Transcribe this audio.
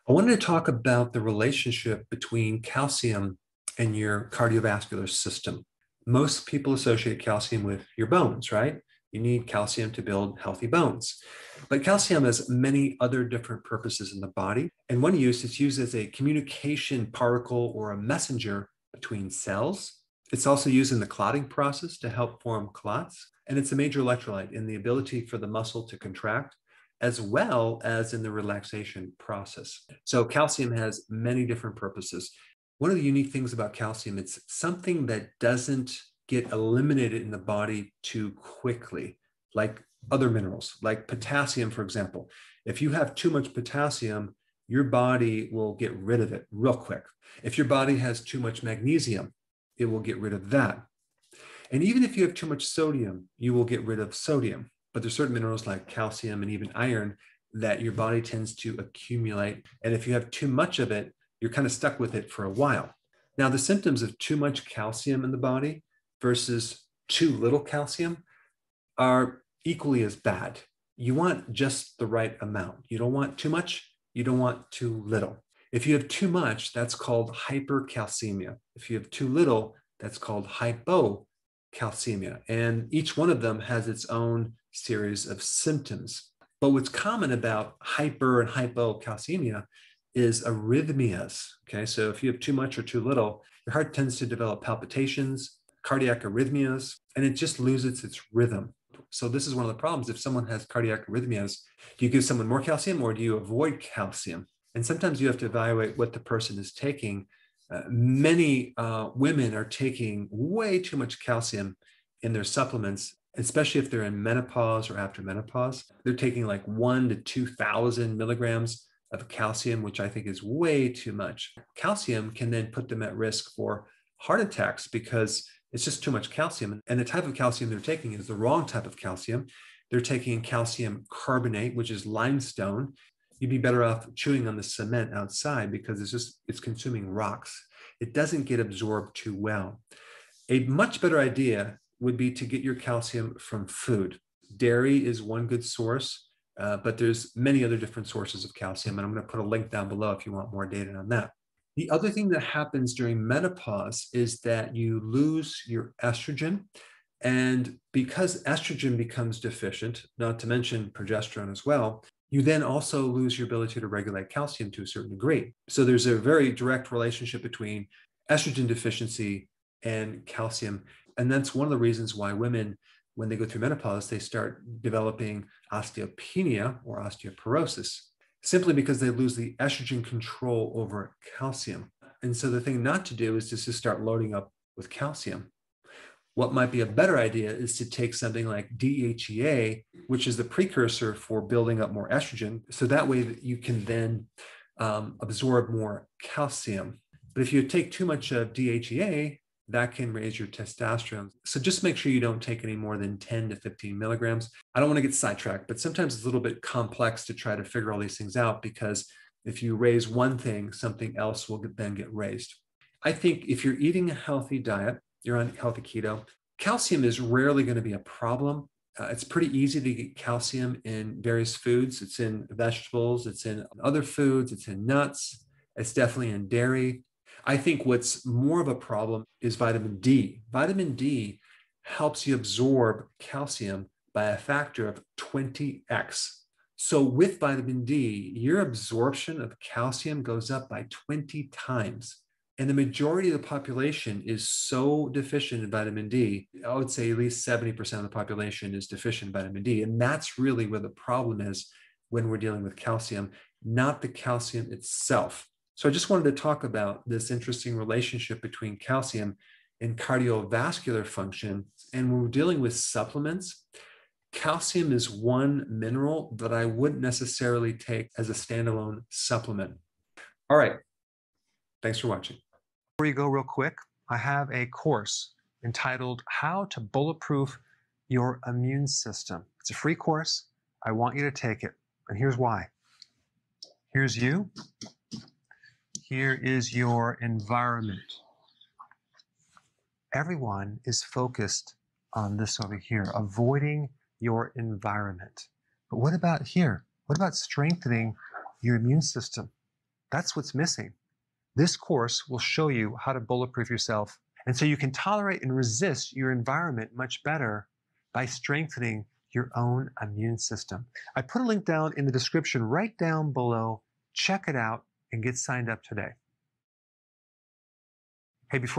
I wanted to talk about the relationship between calcium and your cardiovascular system. Most people associate calcium with your bones, right? You need calcium to build healthy bones. But calcium has many other different purposes in the body. And one use is used as a communication particle or a messenger between cells. It's also used in the clotting process to help form clots. And it's a major electrolyte in the ability for the muscle to contract, as well as in the relaxation process. So calcium has many different purposes. One of the unique things about calcium, it's something that doesn't get eliminated in the body too quickly, like other minerals, like potassium, for example. If you have too much potassium, your body will get rid of it real quick. If your body has too much magnesium, it will get rid of that. And even if you have too much sodium, you will get rid of sodium. But there's certain minerals like calcium and even iron that your body tends to accumulate. And if you have too much of it, you're kind of stuck with it for a while. Now, the symptoms of too much calcium in the body versus too little calcium are equally as bad. You want just the right amount. You don't want too much. You don't want too little. If you have too much, that's called hypercalcemia. If you have too little, that's called hypocalcemia. And each one of them has its own series of symptoms. But what's common about hyper and hypocalcemia is arrhythmias. Okay, so if you have too much or too little, your heart tends to develop palpitations, cardiac arrhythmias, and it just loses its rhythm. So this is one of the problems. If someone has cardiac arrhythmias, do you give someone more calcium or do you avoid calcium? And sometimes you have to evaluate what the person is taking. Many women are taking way too much calcium in their supplements, especially if they're in menopause or after menopause. They're taking like 1,000 to 2,000 milligrams of calcium, which I think is way too much. Calcium can then put them at risk for heart attacks because it's just too much calcium. And the type of calcium they're taking is the wrong type of calcium. They're taking calcium carbonate, which is limestone. You'd be better off chewing on the cement outside because it's consuming rocks. It doesn't get absorbed too well. A much better idea would be to get your calcium from food. Dairy is one good source, but there's many other different sources of calcium, and I'm going to put a link down below if you want more data on that. The other thing that happens during menopause is that you lose your estrogen, and because estrogen becomes deficient, not to mention progesterone as well, you then also lose your ability to regulate calcium to a certain degree. So there's a very direct relationship between estrogen deficiency and calcium. And that's one of the reasons why women, when they go through menopause, they start developing osteopenia or osteoporosis, simply because they lose the estrogen control over calcium. And so the thing not to do is just to start loading up with calcium. What might be a better idea is to take something like DHEA, which is the precursor for building up more estrogen. So that way that you can then absorb more calcium. But if you take too much of DHEA, that can raise your testosterone. So just make sure you don't take any more than 10 to 15 milligrams. I don't want to get sidetracked, but sometimes it's a little bit complex to try to figure all these things out because if you raise one thing, something else will then get raised. I think if you're eating a healthy diet, you're on healthy keto, calcium is rarely going to be a problem. It's pretty easy to get calcium in various foods. It's in vegetables, it's in other foods, it's in nuts, it's definitely in dairy. I think what's more of a problem is vitamin D. Vitamin D helps you absorb calcium by a factor of 20x. So with vitamin D, your absorption of calcium goes up by 20 times. And the majority of the population is so deficient in vitamin D. I would say at least 70% of the population is deficient in vitamin D. And that's really where the problem is when we're dealing with calcium, not the calcium itself. So I just wanted to talk about this interesting relationship between calcium and cardiovascular function. And when we're dealing with supplements, calcium is one mineral that I wouldn't necessarily take as a standalone supplement. All right. Thanks for watching. Before you go real quick, I have a course entitled How to Bulletproof Your Immune System. It's a free course. I want you to take it. And here's why. Here's you. Here is your environment. Everyone is focused on this over here, avoiding your environment. But what about here? What about strengthening your immune system? That's what's missing. This course will show you how to bulletproof yourself, and so you can tolerate and resist your environment much better by strengthening your own immune system. I put a link down in the description right down below. Check it out and get signed up today. Hey, before